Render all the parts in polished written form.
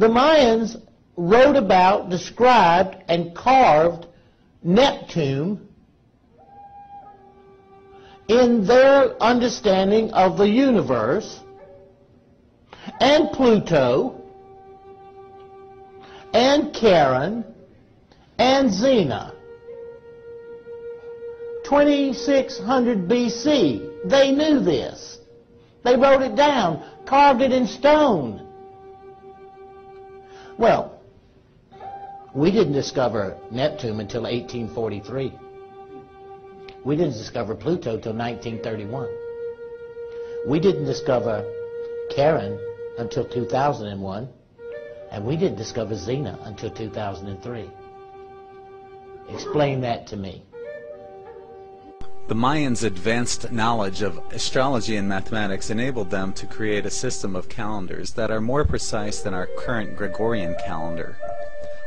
The Mayans wrote about, described, and carved Neptune in their understanding of the universe, and Pluto, and Charon, and Xena. 2600 BC. They knew this. They wrote it down, carved it in stone. Well, we didn't discover Neptune until 1843. We didn't discover Pluto till 1931. We didn't discover Charon until 2001. And we didn't discover Xena until 2003. Explain that to me. The Mayans' advanced knowledge of astrology and mathematics enabled them to create a system of calendars that are more precise than our current Gregorian calendar.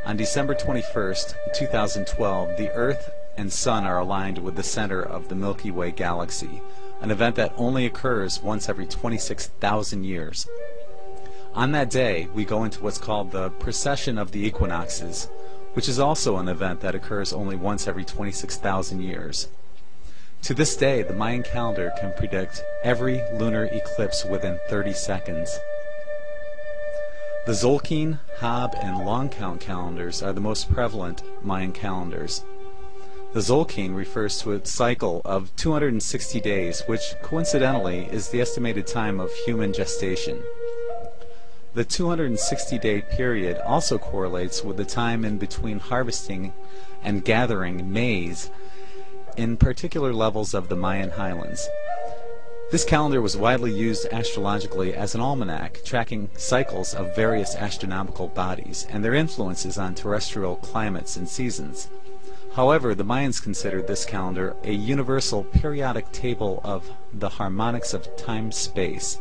On December 21st, 2012, the Earth and Sun are aligned with the center of the Milky Way galaxy, an event that only occurs once every 26,000 years. On that day, we go into what's called the precession of the equinoxes, which is also an event that occurs only once every 26,000 years. To this day, the Mayan calendar can predict every lunar eclipse within 30 seconds. The Tzolk'in, Hab, and long count calendars are the most prevalent Mayan calendars. The Tzolk'in refers to a cycle of 260 days, which coincidentally is the estimated time of human gestation. The 260-day period also correlates with the time in between harvesting and gathering maize in particular levels of the Mayan highlands. This calendar was widely used astrologically as an almanac, tracking cycles of various astronomical bodies and their influences on terrestrial climates and seasons. However, the Mayans considered this calendar a universal periodic table of the harmonics of time-space.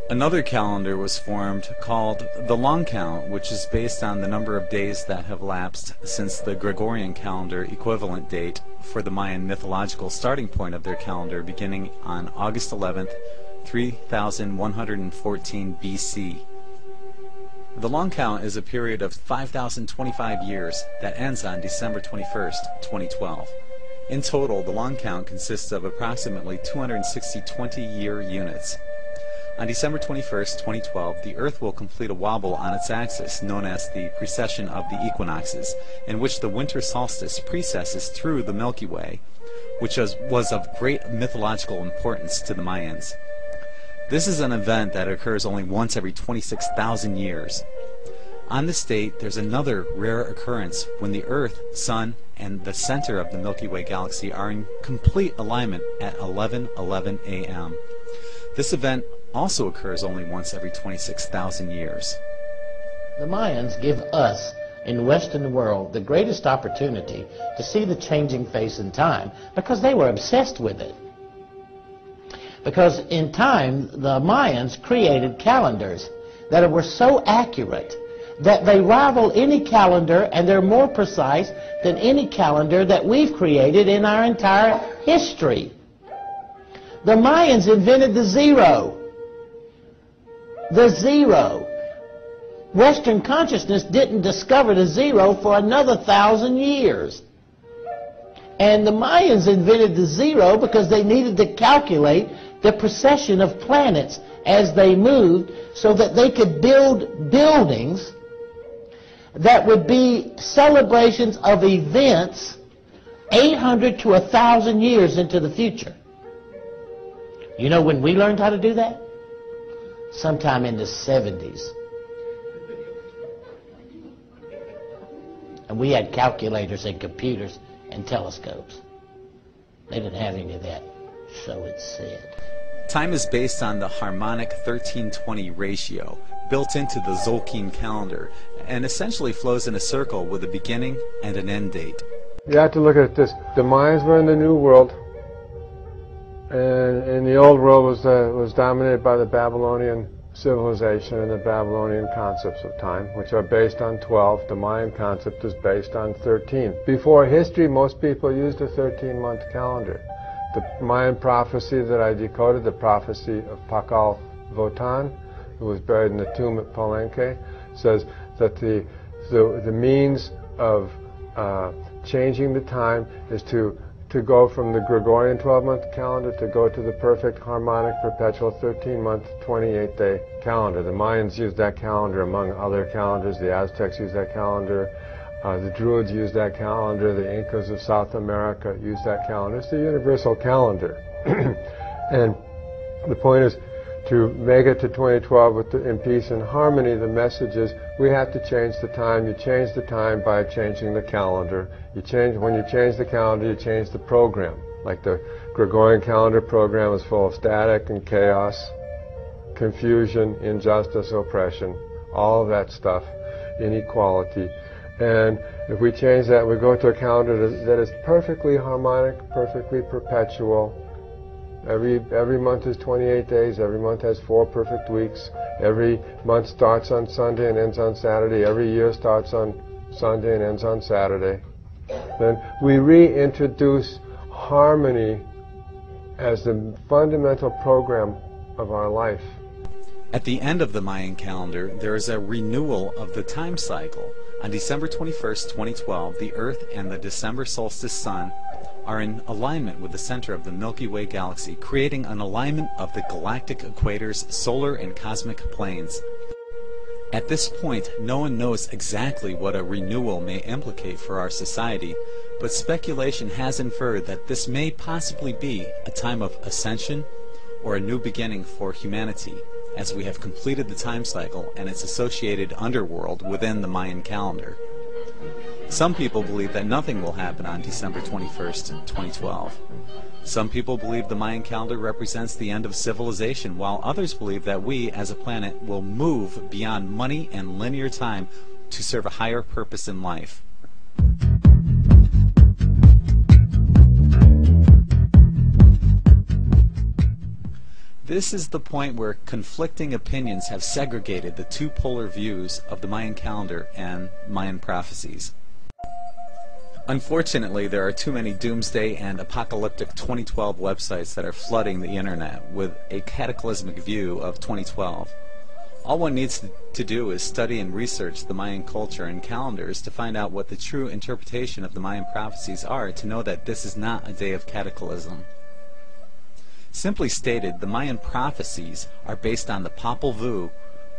Another calendar was formed called the long count, which is based on the number of days that have lapsed since the Gregorian calendar equivalent date for the Mayan mythological starting point of their calendar beginning on August 11th, 3114 BC. The long count is a period of 5,025 years that ends on December 21st, 2012. In total, the long count consists of approximately 260 20-year units. On December 21st, 2012, the Earth will complete a wobble on its axis, known as the precession of the equinoxes, in which the winter solstice precesses through the Milky Way, which was of great mythological importance to the Mayans. This is an event that occurs only once every 26,000 years. On this date, there's another rare occurrence when the Earth, Sun, and the center of the Milky Way galaxy are in complete alignment at 11:11 a.m. This event also occurs only once every 26,000 years. The Mayans give us in the Western world the greatest opportunity to see the changing face in time because they were obsessed with it. Because in time, the Mayans created calendars that were so accurate that they rival any calendar, and they're more precise than any calendar that we've created in our entire history. The Mayans invented the zero. The zero. Western consciousness didn't discover the zero for another 1,000 years. And the Mayans invented the zero because they needed to calculate the precession of planets as they moved so that they could build buildings that would be celebrations of events 800 to 1,000 years into the future. You know when we learned how to do that? Sometime in the 70s. And we had calculators and computers and telescopes. They didn't have any of that, so it's said. Time is based on the harmonic 1320 ratio built into the Tzolk'in calendar and essentially flows in a circle with a beginning and an end date. You have to look at this. The Mayans were in the New World, and the Old World was dominated by the Babylonian civilization and the Babylonian concepts of time, which are based on 12. The Mayan concept is based on 13. Before history, most people used a 13-month calendar. The Mayan prophecy that I decoded, the prophecy of Pakal Votan, who was buried in the tomb at Palenque, says that the means of changing the time is to go from the Gregorian 12-month calendar to go to the perfect harmonic perpetual 13-month 28-day calendar. The Mayans used that calendar among other calendars. The Aztecs used that calendar. The Druids used that calendar. The Incas of South America used that calendar. It's the universal calendar. And the point is to make it to 2012 in peace and harmony. The message is we have to change the time. You change the time by changing the calendar. When you change the calendar, you change the program. Like the Gregorian calendar program is full of static and chaos, confusion, injustice, oppression, all of that stuff, inequality. And if we change that, we go to a calendar that is perfectly harmonic, perfectly perpetual. Every month is 28 days. Every month has 4 perfect weeks. Every month starts on Sunday and ends on Saturday. Every year starts on Sunday and ends on Saturday. Then we reintroduce harmony as the fundamental program of our life. At the end of the Mayan calendar, there is a renewal of the time cycle. On December 21st, 2012, the Earth and the December solstice sun are in alignment with the center of the Milky Way galaxy, creating an alignment of the galactic equators, solar and cosmic planes. At this point, no one knows exactly what a renewal may implicate for our society, but speculation has inferred that this may possibly be a time of ascension or a new beginning for humanity, as we have completed the time cycle and its associated underworld within the Mayan calendar. Some people believe that nothing will happen on December 21st, 2012. Some people believe the Mayan calendar represents the end of civilization, while others believe that we, as a planet, will move beyond money and linear time to serve a higher purpose in life. This is the point where conflicting opinions have segregated the two polar views of the Mayan calendar and Mayan prophecies. Unfortunately, there are too many doomsday and apocalyptic 2012 websites that are flooding the internet with a cataclysmic view of 2012. All one needs to do is study and research the Mayan culture and calendars to find out what the true interpretation of the Mayan prophecies are, to know that this is not a day of cataclysm. Simply stated, the Mayan prophecies are based on the Popol Vuh,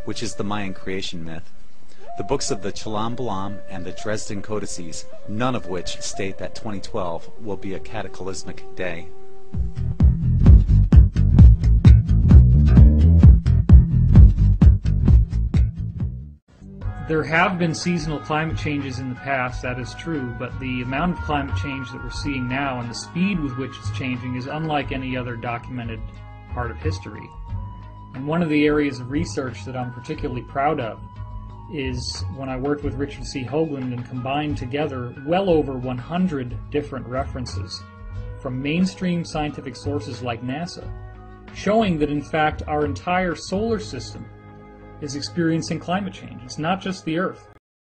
which is the Mayan creation myth, the books of the Chilam Balam and the Dresden Codices, none of which state that 2012 will be a cataclysmic day. There have been seasonal climate changes in the past, that is true, but the amount of climate change that we're seeing now and the speed with which it's changing is unlike any other documented part of history. And one of the areas of research that I'm particularly proud of is when I worked with Richard C. Hoagland and combined together well over 100 different references from mainstream scientific sources like NASA, showing that in fact our entire solar system is experiencing climate change. It's not just the Earth.